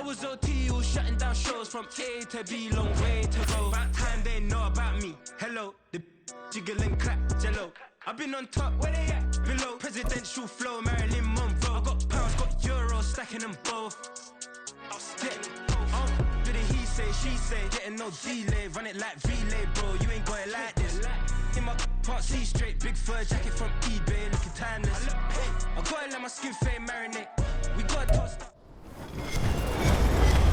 was OT, all shutting down shows from A to B, long way to go. About time they know about me. Hello, the jiggle and clap, jello. I've been on top, where they at? Below. Presidential flow, Marilyn Monroe. I got pounds, got euros, stacking them both. Yeah, do the he say, she say, getting no delay, run it like relay, bro. You ain't got it like this. In my can't see straight, big fur jacket from eBay, looking timeless. Hey, I gotta let my skin fade marinate. We gotta toast up.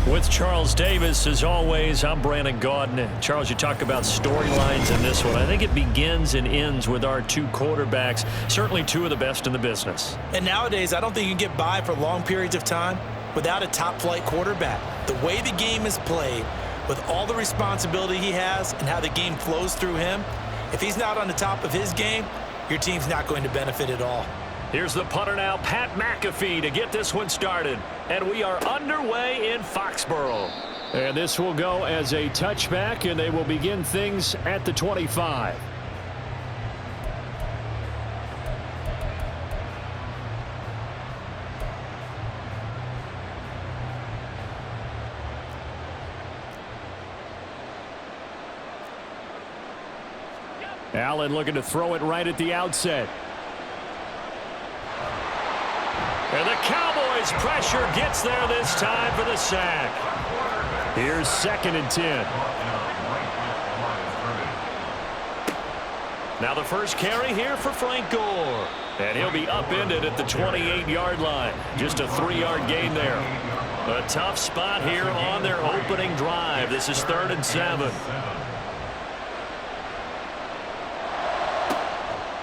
With Charles Davis, as always, I'm Brandon Gaudin. Charles, you talk about storylines in this one. I think it begins and ends with our two quarterbacks, certainly two of the best in the business. And nowadays, I don't think you can get by for long periods of time without a top-flight quarterback. The way the game is played, with all the responsibility he has and how the game flows through him, if he's not on the top of his game, your team's not going to benefit at all. Here's the punter now, Pat McAfee, to get this one started. And we are underway in Foxborough. And this will go as a touchback, and they will begin things at the 25. Allen looking to throw it right at the outset. And the Cowboys pressure gets there this time for the sack. Here's 2nd and 10. Now the first carry here for Frank Gore. And he'll be upended at the 28-yard line. Just a 3-yard gain there. A tough spot here on their opening drive. This is 3rd and 7.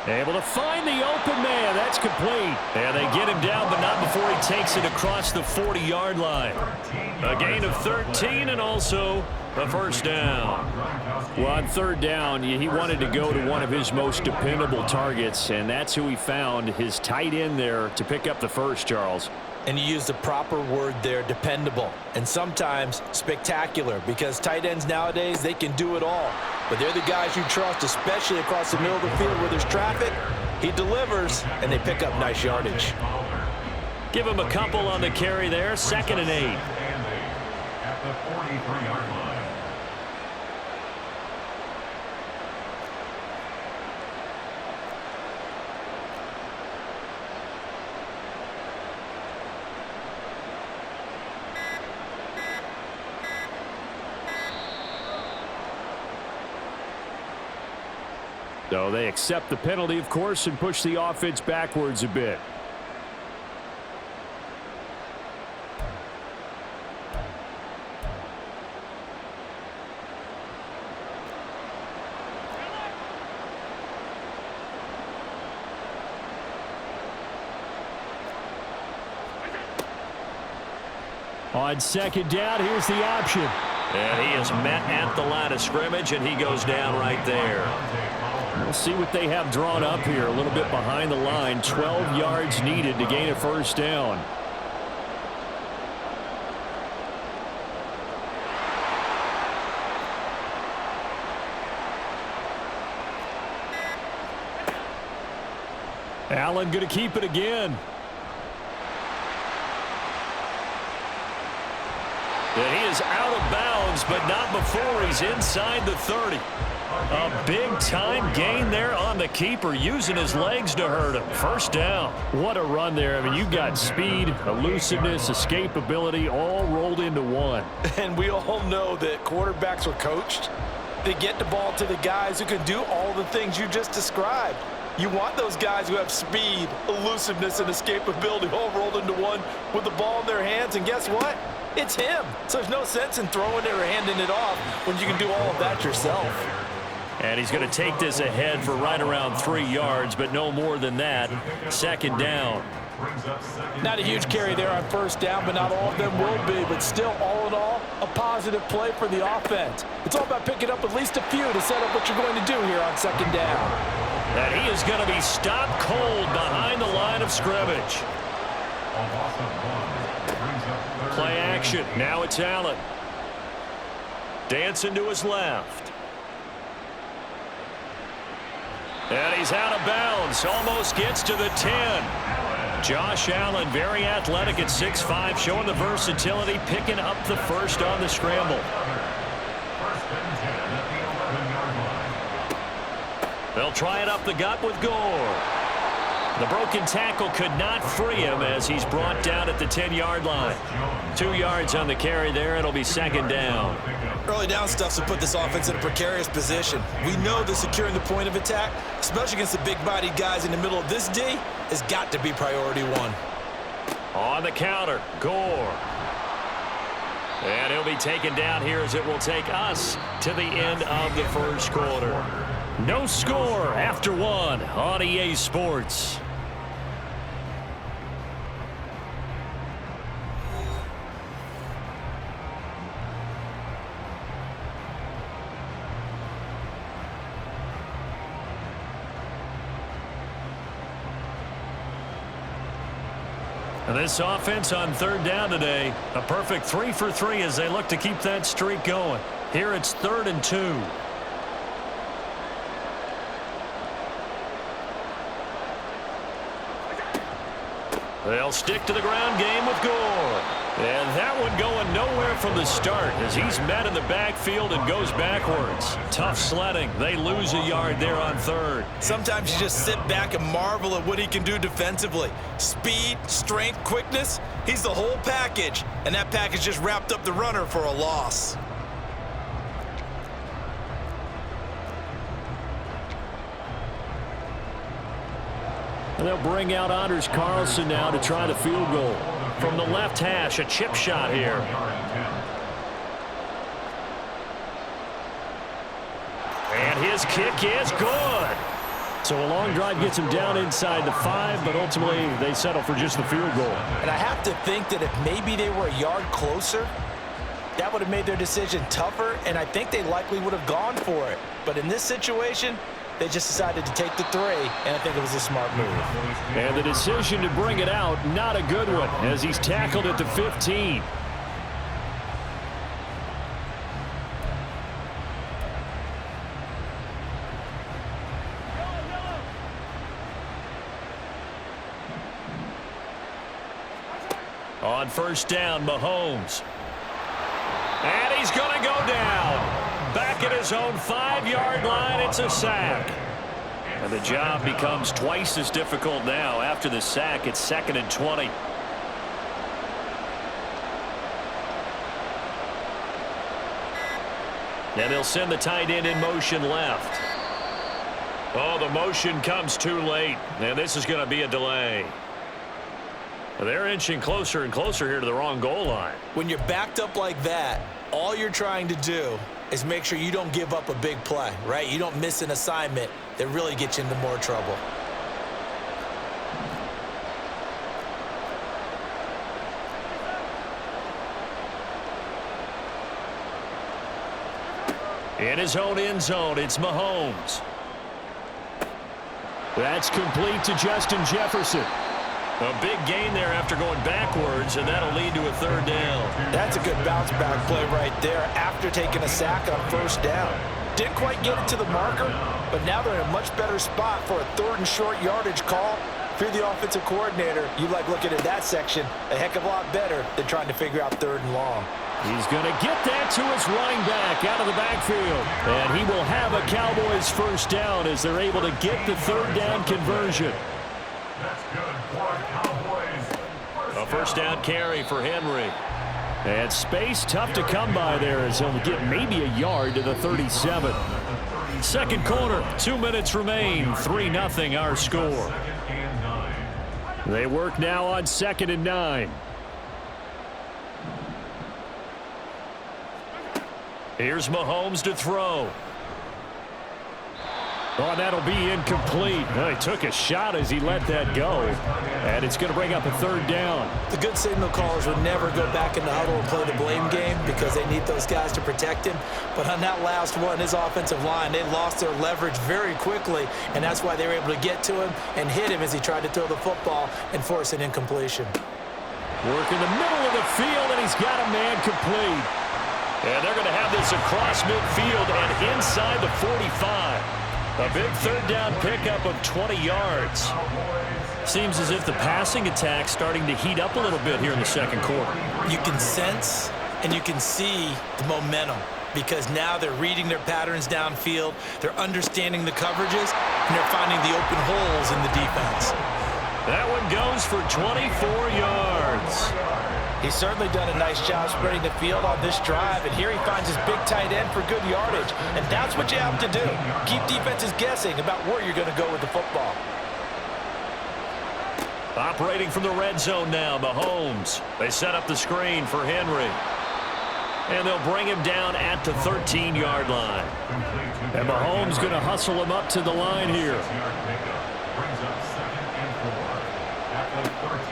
Able to find the open man. That's complete. And they get him down, but not before he takes it across the 40-yard line. A gain of 13 and also a first down. Well, on 3rd down, he wanted to go to one of his most dependable targets, and that's who he found, his tight end there, to pick up the first, Charles. And you use the proper word there, dependable, and sometimes spectacular, because tight ends nowadays, they can do it all. But they're the guys you trust, especially across the middle of the field where there's traffic. He delivers, and they pick up nice yardage. Give him a couple on the carry there, 2nd and 8. At the 43-yard line. So they accept the penalty, of course, and push the offense backwards a bit. On 2nd down, here's the option. And he is met at the line of scrimmage, and he goes down right there. We'll see what they have drawn up here. A little bit behind the line. 12 yards needed to gain a first down. Allen going to keep it again. And he is out of bounds, but not before he's inside the 30. A big-time gain there on the keeper, using his legs to hurt him. First down. What a run there. I mean, you've got speed, elusiveness, escapability, all rolled into one. And we all know that quarterbacks are coached. They get the ball to the guys who can do all the things you just described. You want those guys who have speed, elusiveness, and escapability all rolled into one with the ball in their hands, and guess what? It's him. So there's no sense in throwing it or handing it off when you can do all of that yourself. And he's going to take this ahead for right around 3 yards, but no more than that. 2nd down. Not a huge carry there on first down, but not all of them will be. But still, all in all, a positive play for the offense. It's all about picking up at least a few to set up what you're going to do here on 2nd down. And he is going to be stopped cold behind the line of scrimmage. Play action. Now it's Allen. Dancing to his left. And he's out of bounds. Almost gets to the 10. Josh Allen, very athletic at 6'5", showing the versatility, picking up the first on the scramble. First and 10 at the 11-yard line. They'll try it up the gut with Gore. The broken tackle could not free him as he's brought down at the 10-yard line. 2 yards on the carry there. It'll be second down. Early down stuff to put this offense in a precarious position. We know that securing the point of attack, especially against the big-bodied guys in the middle of this D, has got to be priority one. On the counter, Gore. And he'll be taken down here as it will take us to the end of the first quarter. No score after one on EA Sports. And this offense on third down today, a perfect 3 for 3 as they look to keep that streak going. Here it's 3rd and 2. They'll stick to the ground game with Gore. And that one going nowhere from the start as he's met in the backfield and goes backwards. Tough sledding. They lose a yard there on third. Sometimes you just sit back and marvel at what he can do defensively. Speed, strength, quickness, he's the whole package. And that package just wrapped up the runner for a loss. And they'll bring out Anders Carlson now to try the field goal. From the left hash, a chip shot here. And his kick is good. So a long drive gets him down inside the 5, but ultimately they settle for just the field goal. And I have to think that if maybe they were a yard closer, that would have made their decision tougher, and I think they likely would have gone for it. But in this situation, they just decided to take the 3, and I think it was a smart move. And the decision to bring it out, not a good one, as he's tackled at the 15. On first down, Mahomes. And he's going to go down. Back at his own 5-yard line, it's a sack. And the job becomes twice as difficult now. After the sack, it's 2nd and 20. And they'll send the tight end in motion left. Oh, the motion comes too late. And this is going to be a delay. They're inching closer and closer here to the wrong goal line. When you're backed up like that, all you're trying to do is make sure you don't give up a big play, right? You don't miss an assignment that really gets you into more trouble. In his own end zone, it's Mahomes. That's complete to Justin Jefferson. A big gain there after going backwards, and that'll lead to a 3rd down. That's a good bounce-back play right there after taking a sack on first down. Didn't quite get it to the marker, but now they're in a much better spot for a 3rd and short yardage call. If you're the offensive coordinator, you like looking at that section a heck of a lot better than trying to figure out 3rd and long. He's going to get that to his running back out of the backfield. And he will have a Cowboys first down as they're able to get the 3rd down conversion. That's good for Cowboys. A first down carry for Henry. And space tough to come by there as he'll get maybe a yard to the 37. Second quarter, 2 minutes remain. 3-0 our score. They work now on 2nd and 9. Here's Mahomes to throw. Oh, that'll be incomplete. Well, he took a shot as he let that go. And it's going to bring up a 3rd down. The good signal callers would never go back in the huddle and play the blame game because they need those guys to protect him. But on that last one, his offensive line, they lost their leverage very quickly, and that's why they were able to get to him and hit him as he tried to throw the football and force an incompletion. Work in the middle of the field, and he's got a man complete. And they're going to have this across midfield and inside the 45. A big third down pickup of 20 yards. Seems as if the passing attack's starting to heat up a little bit here in the second quarter. You can sense and you can see the momentum because now they're reading their patterns downfield, they're understanding the coverages, and they're finding the open holes in the defense. That one goes for 24 yards. He's certainly done a nice job spreading the field on this drive, and here he finds his big tight end for good yardage, and that's what you have to do. Keep defenses guessing about where you're going to go with the football. Operating from the red zone now, Mahomes. They set up the screen for Henry. And they'll bring him down at the 13-yard line. And Mahomes going to hustle him up to the line here.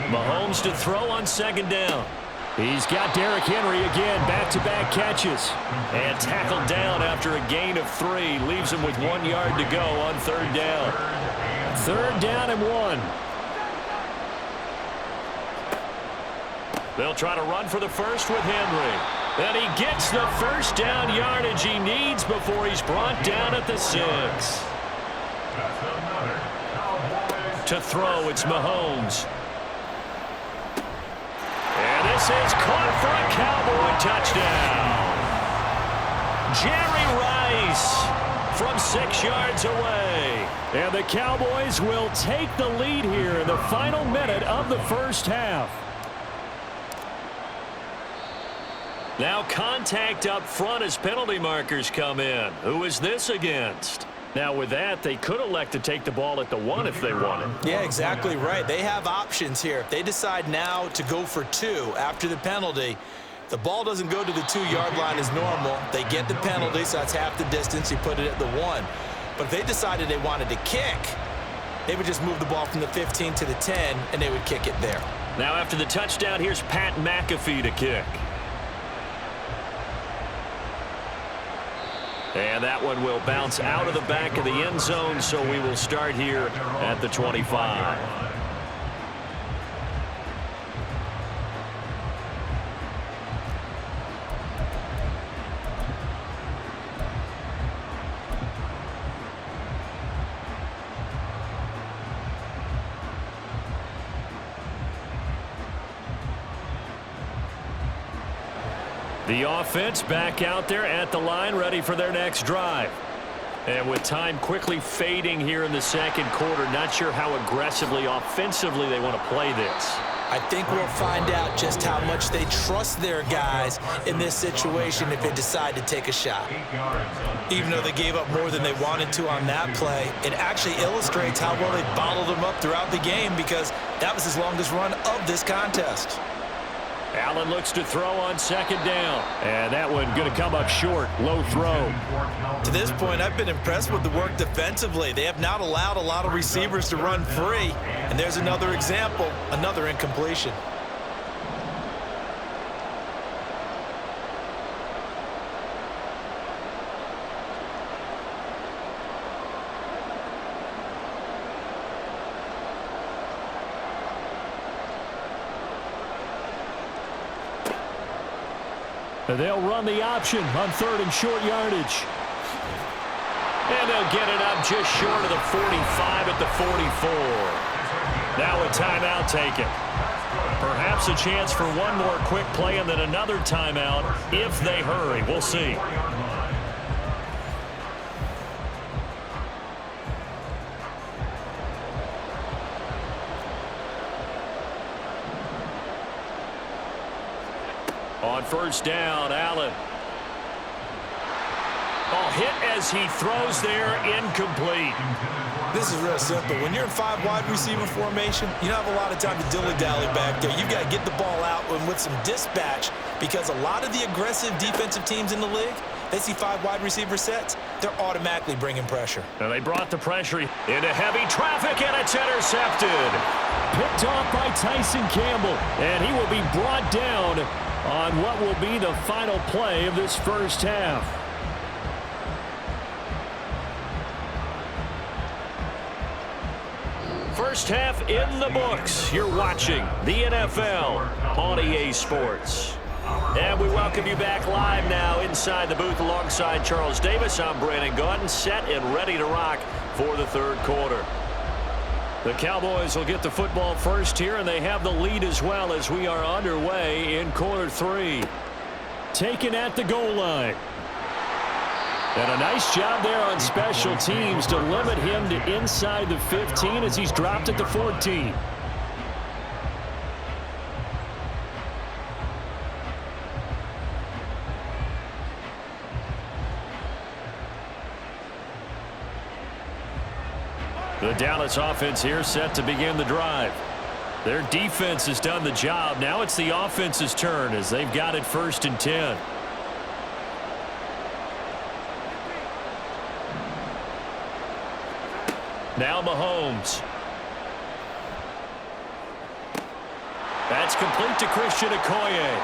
Mahomes to throw on second down. He's got Derrick Henry again, back-to-back catches. And tackled down after a gain of 3. Leaves him with 1 yard to go on third down. Third down and 1. They'll try to run for the first with Henry. And he gets the first down yardage he needs before he's brought down at the 6. To throw, it's Mahomes. And this is caught for a Cowboy touchdown. Jerry Rice from 6 yards away. And the Cowboys will take the lead here in the final minute of the first half. Now contact up front as penalty markers come in. Who is this against? Now with that, they could elect to take the ball at the 1 if they wanted. Yeah, exactly right. They have options here. If they decide now to go for 2 after the penalty, the ball doesn't go to the 2-yard line as normal. They get the penalty, so that's half the distance. You put it at the 1. But if they decided they wanted to kick, they would just move the ball from the 15 to the 10, and they would kick it there. Now after the touchdown, here's Pat McAfee to kick. And that one will bounce out of the back of the end zone, so we will start here at the 25. The offense back out there at the line, ready for their next drive. And with time quickly fading here in the second quarter, not sure how aggressively, offensively they want to play this. I think we'll find out just how much they trust their guys in this situation if they decide to take a shot. Even though they gave up more than they wanted to on that play, it actually illustrates how well they bottled them up throughout the game because that was his longest run of this contest. Allen looks to throw on second down. And that one going to come up short. Low throw. To this point, I've been impressed with the work defensively. They have not allowed a lot of receivers to run free. And there's another example, another incompletion. They'll run the option on third and short yardage. And they'll get it up just short of the 45 at the 44. Now a timeout taken. Perhaps a chance for one more quick play and then another timeout if they hurry. We'll see. On first down, Allen. Oh, hit as he throws there, incomplete. This is real simple. When you're in 5 wide receiver formation, you don't have a lot of time to dilly-dally back there. You've got to get the ball out and with some dispatch because a lot of the aggressive defensive teams in the league, they see 5 wide receiver sets, they're automatically bringing pressure. And they brought the pressure into heavy traffic, and it's intercepted. Picked off by Tyson Campbell, and he will be brought down on what will be the final play of this first half. First half in the books. You're watching the NFL on EA Sports. And we welcome you back live now inside the booth alongside Charles Davis. I'm Brandon Gaudin, set and ready to rock for the third quarter. The Cowboys will get the football first here, and they have the lead as well as we are underway in quarter three. Taken at the goal line. And a nice job there on special teams to limit him to inside the 15 as he's dropped at the 14. The Dallas offense here set to begin the drive. Their defense has done the job. Now it's the offense's turn as they've got it 1st and 10. Now Mahomes. That's complete to Christian Okoye.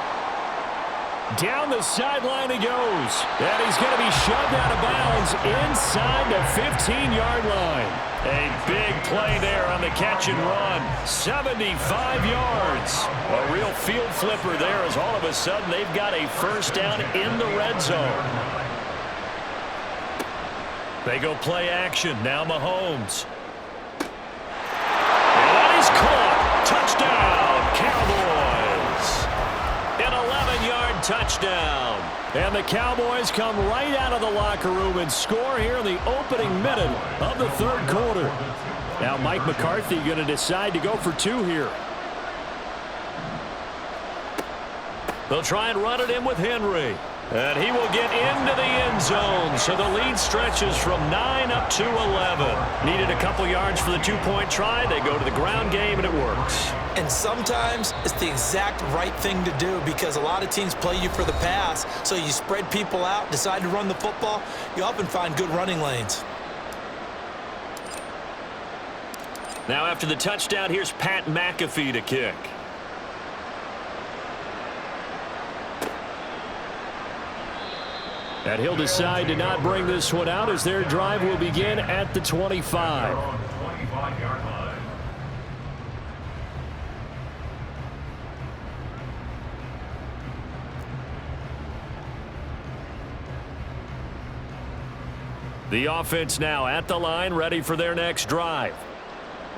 Down the sideline he goes. And he's going to be shoved out of bounds inside the 15-yard line. A big play there on the catch and run. 75 yards. A real field flipper there as all of a sudden they've got a first down in the red zone. They go play action. Now Mahomes. And that is caught. Touchdown, Cowboys. An 11-yard touchdown. And the Cowboys come right out of the locker room and score here in the opening minute of the third quarter. Now Mike McCarthy going to decide to go for 2 here. They'll try and run it in with Henry. And he will get into the end zone. So the lead stretches from 9 up to 11. Needed a couple yards for the 2-point try. They go to the ground game, and it works. And sometimes it's the exact right thing to do because a lot of teams play you for the pass. So you spread people out, decide to run the football. You often find good running lanes. Now after the touchdown, here's Pat McAfee to kick. And he'll decide to not bring this one out as their drive will begin at the 25. The offense now at the line, ready for their next drive.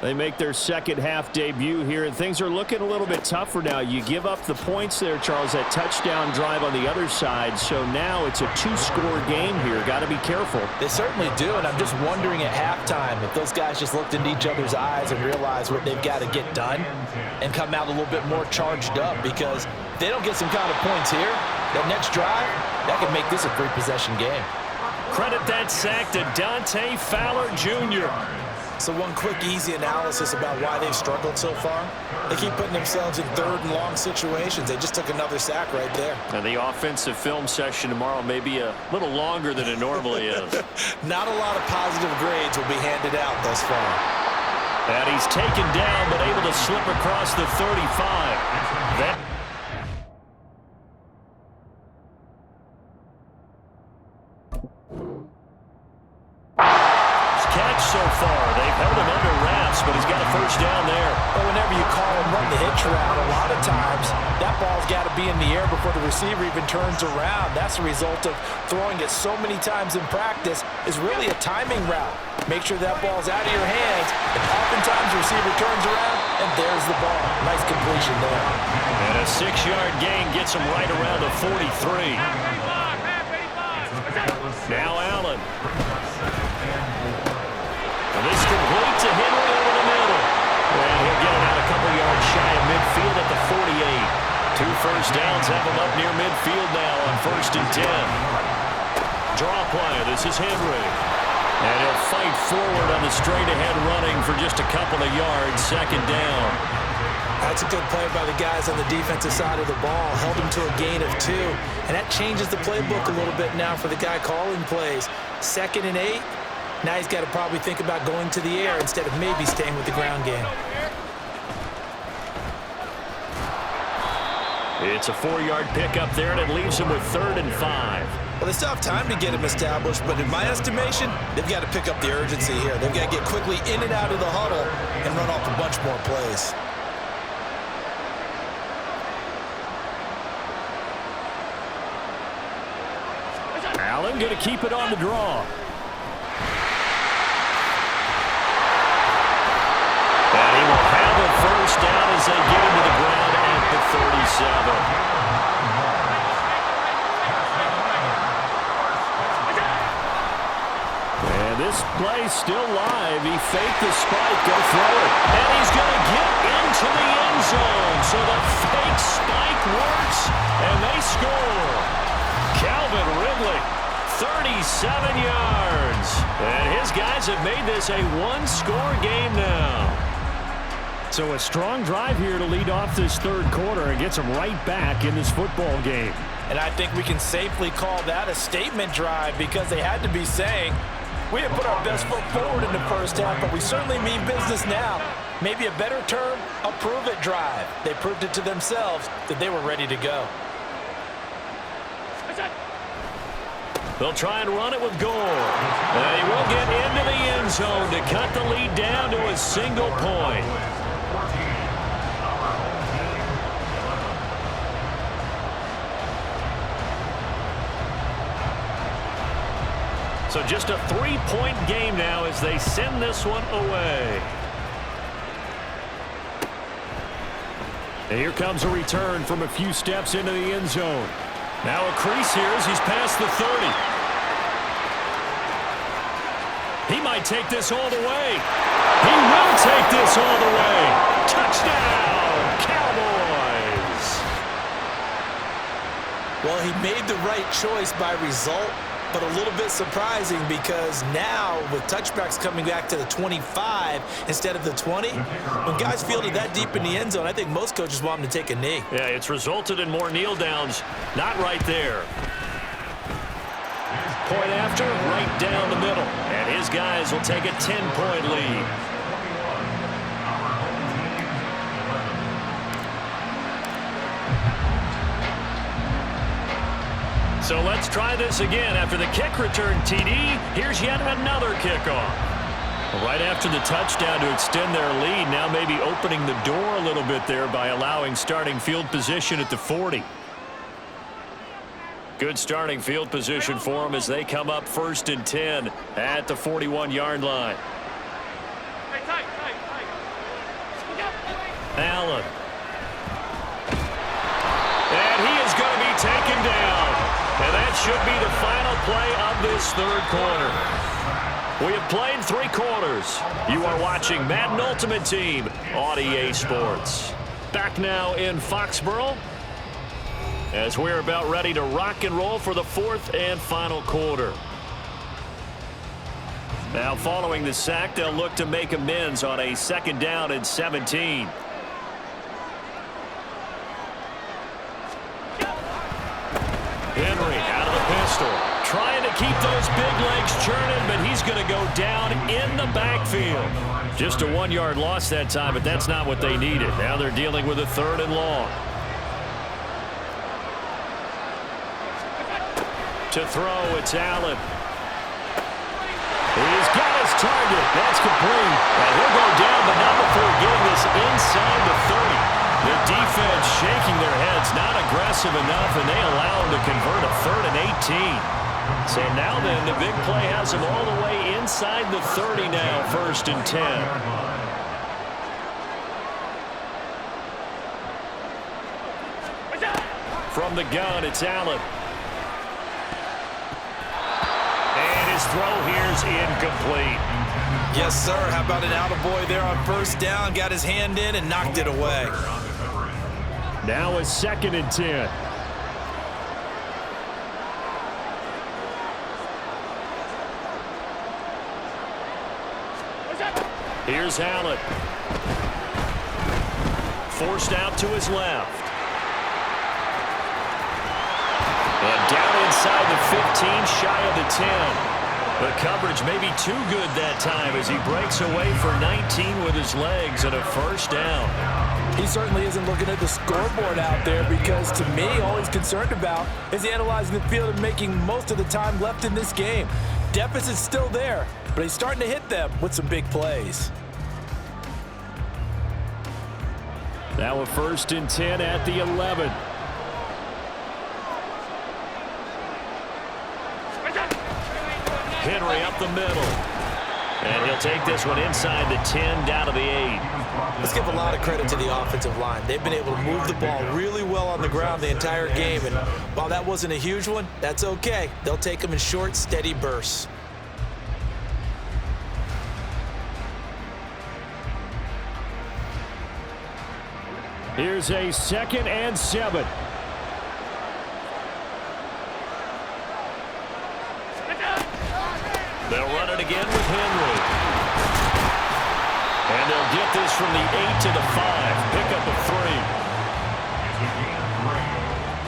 They make their second half debut here, and things are looking a little bit tougher now. You give up the points there, Charles, that touchdown drive on the other side. So now it's a 2-score game here. Got to be careful. They certainly do, and I'm just wondering at halftime if those guys just looked into each other's eyes and realized what they've got to get done and come out a little bit more charged up, because if they don't get some kind of points here, that next drive, that could make this a 3-possession game. Credit that sack to Dante Fowler Jr. So one quick, easy analysis about why they've struggled so far. They keep putting themselves in 3rd and long situations. They just took another sack right there. And the offensive film session tomorrow may be a little longer than it normally is. Not a lot of positive grades will be handed out thus far. And he's taken down, but able to slip across the 35. That so far. They've held him under wraps, but he's got a first down there. Well, whenever you call and run the hitch route, a lot of times that ball's got to be in the air before the receiver even turns around. That's the result of throwing it so many times in practice is really a timing route. Make sure that ball's out of your hands, and oftentimes the receiver turns around, and there's the ball. Nice completion there. And a 6-yard gain gets him right around the 43. Now Allen. This complete to Henry over the middle. And he'll get it out a couple yards shy of midfield at the 48. 2 first downs have him up near midfield now on 1st and 10. Draw play. This is Henry. And he'll fight forward on the straight-ahead running for just a couple of yards. 2nd down. That's a good play by the guys on the defensive side of the ball. Held him to a gain of 2. And that changes the playbook a little bit now for the guy calling plays. 2nd and 8. Now he's got to probably think about going to the air instead of maybe staying with the ground game. It's a 4-yard pickup there, and it leaves him with 3rd and 5. Well, they still have time to get him established, but in my estimation, they've got to pick up the urgency here. They've got to get quickly in and out of the huddle and run off a bunch more plays. Allen going to keep it on the draw. And he will have a first down as they get him to the ground at the 37. And this play's still live. He faked the spike, go throw it. And he's going to get into the end zone. So the fake spike works, and they score. Calvin Ridley, 37 yards. And his guys have made this a one-score game now. So a strong drive here to lead off this third quarter and gets them right back in this football game. And I think we can safely call that a statement drive because they had to be saying, we have put our best foot forward in the first half, but we certainly mean business now. Maybe a better term, a prove-it drive. They proved it to themselves that they were ready to go. They'll try and run it with Gore. And he will get into the end zone to cut the lead down to a single point. So just a 3-point game now as they send this one away. And here comes a return from a few steps into the end zone. Now a crease here as he's past the 30. He might take this all the way. He will take this all the way. Touchdown, Cowboys. Well, he made the right choice by result, but a little bit surprising because now with touchbacks coming back to the 25 instead of the 20, when guys fielded that deep in the end zone, I think most coaches want them to take a knee. Yeah, it's resulted in more kneel downs. Not right there. Point after, right down the middle. And his guys will take a 10-point lead. So let's try this again. After the kick return TD, here's yet another kickoff. Right after the touchdown to extend their lead, now maybe opening the door a little bit there by allowing starting field position at the 40. Good starting field position for them as they come up 1st and 10 at the 41-yard line. Allen. And he is going to be taken down. And that should be the final play of this third quarter. We have played 3 quarters. You are watching Madden Ultimate Team on EA Sports. Back now in Foxborough as we're about ready to rock and roll for the 4th and final quarter. Now following the sack, they'll look to make amends on a 2nd down and 17. Henry out of the pistol, trying to keep those big legs churning, but he's going to go down in the backfield. Just a 1-yard loss that time, but that's not what they needed. Now they're dealing with a 3rd and long. To throw, it's Allen. He's got his target. That's complete. And he'll go down, but not before getting this inside the 30. The defense shaking their heads, not aggressive enough, and they allow him to convert a 3rd and 18. So now then, the big play has him all the way inside the 30 now, 1st and 10. From the gun, it's Allen. And his throw here's incomplete. Yes, sir. How about an attaboy there on 1st down? Got his hand in and knocked it away. Now a 2nd and 10. Here's Allen. Forced out to his left. And down inside the 15, shy of the 10. The coverage may be too good that time as he breaks away for 19 with his legs and a 1st down. He certainly isn't looking at the scoreboard out there because, to me, all he's concerned about is analyzing the field and making most of the time left in this game. Deficit's still there, but he's starting to hit them with some big plays. Now a 1st and 10 at the 11. Henry up the middle. And he'll take this one inside the 10, down to the 8. Let's give a lot of credit to the offensive line. They've been able to move the ball really well on the ground the entire game. And while that wasn't a huge one, that's okay. They'll take them in short, steady bursts. Here's a 2nd and 7. They'll run it again with Henry. And they'll get this from the 8 to the 5. Pick up a 3. It's a gain of 3.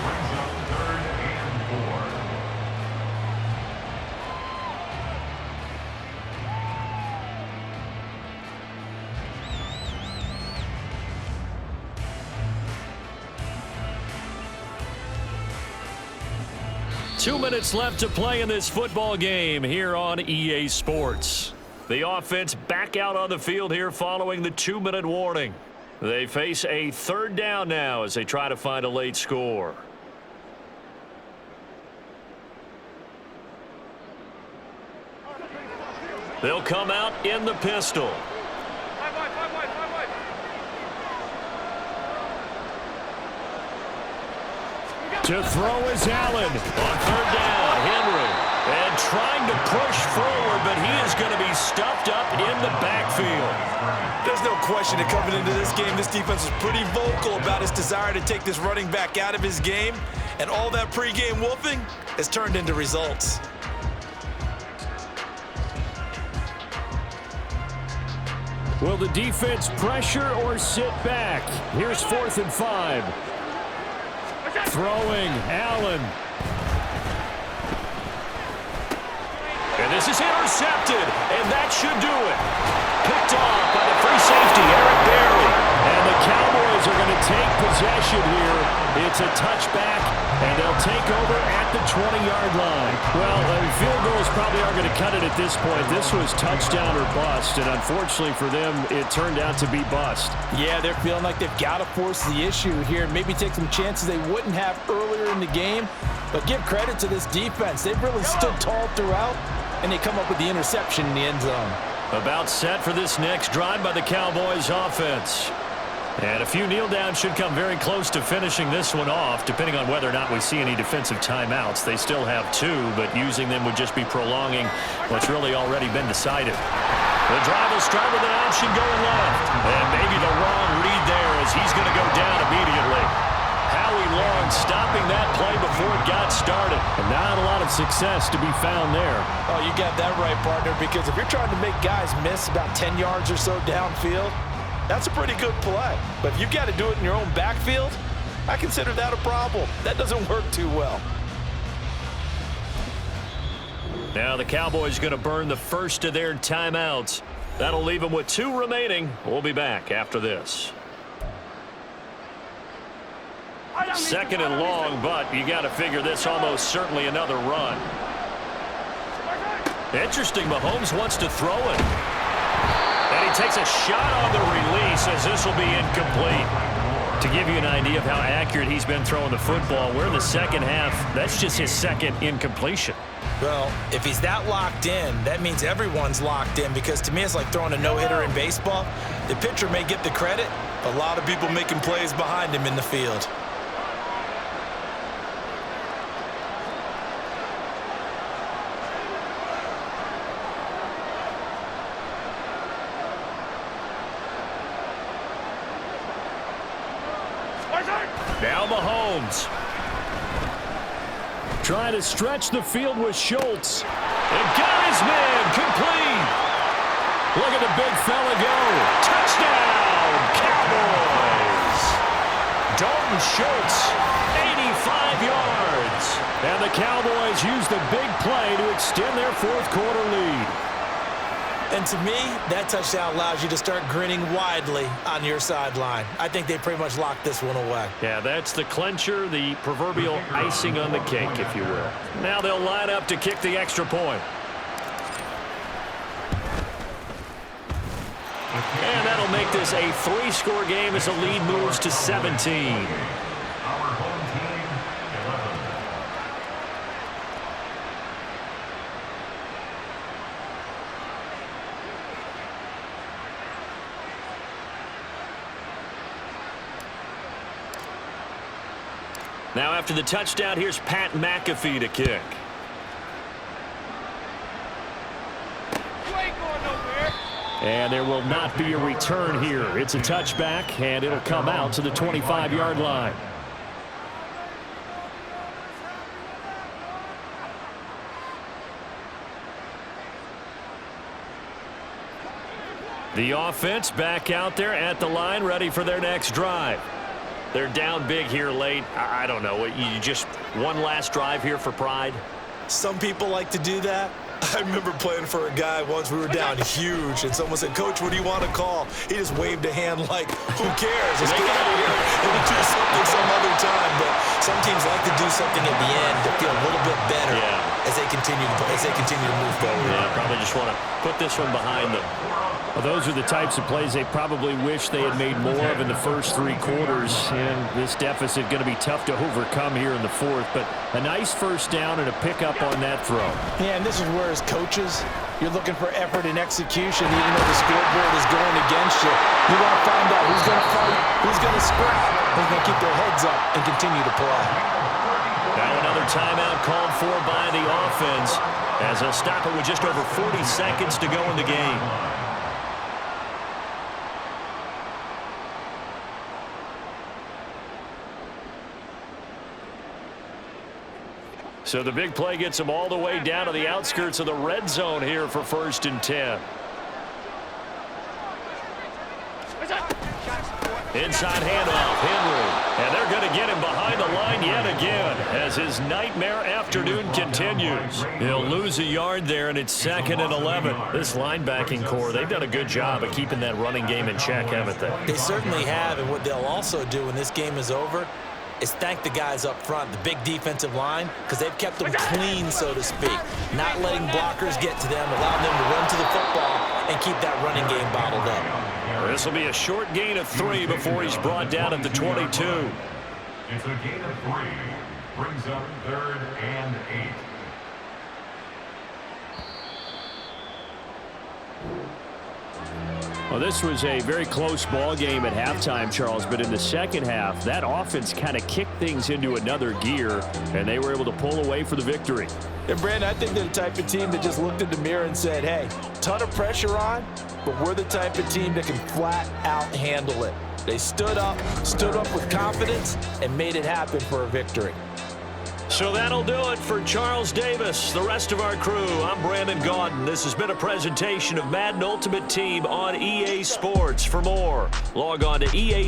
Brings up 3rd and 4. Two minutes left to play in this football game here on EA Sports. The offense back out on the field here following the 2-minute warning. They face a 3rd down now as they try to find a late score. They'll come out in the pistol. To throw is Allen. On 3rd down, Henry. And trying to push forward, but he is going to be stuffed up in the backfield. There's no question that coming into this game, this defense was pretty vocal about its desire to take this running back out of his game. And all that pregame wolfing has turned into results. Will the defense pressure or sit back? Here's 4th and 5. Throwing, Allen. And this is intercepted, and that should do it. Picked off by the free safety, Eric Berry. And the Cowboys are going to take possession here. It's a touchback, and they'll take over at the 20-yard line. Well, field goals probably aren't going to cut it at this point. This was touchdown or bust, and unfortunately for them, it turned out to be bust. Yeah, they're feeling like they've got to force the issue here and maybe take some chances they wouldn't have earlier in the game. But give credit to this defense. They've really stood tall throughout, and they come up with the interception in the end zone. About set for this next drive by the Cowboys offense. And a few kneel downs should come very close to finishing this one off, depending on whether or not we see any defensive timeouts. They still have 2, but using them would just be prolonging what's really already been decided. The drive will start with an option going left. And maybe the wrong read there as he's going to go down immediately. Howie Long stopping that play before it got started. And not a lot of success to be found there. Oh, you got that right, partner, because if you're trying to make guys miss about 10 yards or so downfield, that's a pretty good play. But if you've got to do it in your own backfield, I consider that a problem. That doesn't work too well. Now the Cowboys going to burn the first of their timeouts. That'll leave them with 2 remaining. We'll be back after this. 2nd and long, but you got to figure this almost certainly another run. Interesting, Mahomes wants to throw it. And he takes a shot on the release as this will be incomplete. To give you an idea of how accurate he's been throwing the football, we're in the second half. That's just his 2nd incompletion. Well, if he's that locked in, that means everyone's locked in, because to me it's like throwing a no-hitter in baseball. The pitcher may get the credit, a lot of people making plays behind him in the field. Now Mahomes. Trying to stretch the field with Schultz. And got his man complete. Look at the big fella go. Touchdown, Cowboys. Dalton Schultz, 85 yards. And the Cowboys use the big play to extend their 4th quarter lead. And to me, that touchdown allows you to start grinning widely on your sideline. I think they pretty much locked this one away. Yeah, that's the clincher, the proverbial icing on the cake, if you will. Now they'll line up to kick the extra point. And that'll make this a 3-score game as the lead moves to 17. Now after the touchdown, here's Pat McAfee to kick. And there will not be a return here. It's a touchback, and it'll come out to the 25-yard line. The offense back out there at the line, ready for their next drive. They're down big here late. I don't know. You just one last drive here for pride? Some people like to do that. I remember playing for a guy once. We were down huge, and someone said, "Coach, what do you want to call?" He just waved a hand like, "Who cares? Let's get out of here and do something some other time." But some teams like to do something at the end to feel a little bit better as they continue to move forward. Yeah, probably just want to put this one behind them. Well, those are the types of plays they probably wish they had made more of in the first 3 quarters, and this deficit going to be tough to overcome here in the 4th. But a nice first down and a pickup on that throw. Yeah, and this is where, as coaches, you're looking for effort and execution, even though the scoreboard is going against you. You want to find out who's going to fight, who's going to scrap, who's going to keep their heads up and continue to play. Now another timeout called for by the offense as they'll stop it with just over 40 seconds to go in the game. So the big play gets them all the way down to the outskirts of the red zone here for 1st and 10. Inside handoff, Henry. And they're going to get him behind the line yet again as his nightmare afternoon continues. He'll lose a yard there, and it's 2nd and 11. This linebacking core, they've done a good job of keeping that running game in check, haven't they? They certainly have, and what they'll also do when this game is over is thank the guys up front, the big defensive line, because they've kept them clean, so to speak, not letting blockers get to them, allowing them to run to the football and keep that running game bottled up. This will be a short gain of 3 before he's brought down at the 22. It's a gain of 3. Brings up 3rd and 8. Well, this was a very close ball game at halftime, Charles, but in the second half, that offense kind of kicked things into another gear, and they were able to pull away for the victory. And, Brandon, I think they're the type of team that just looked in the mirror and said, hey, ton of pressure on, but we're the type of team that can flat out handle it. They stood up with confidence, and made it happen for a victory. So that'll do it for Charles Davis, the rest of our crew. I'm Brandon Gaudin. This has been a presentation of Madden Ultimate Team on EA Sports. For more, log on to EA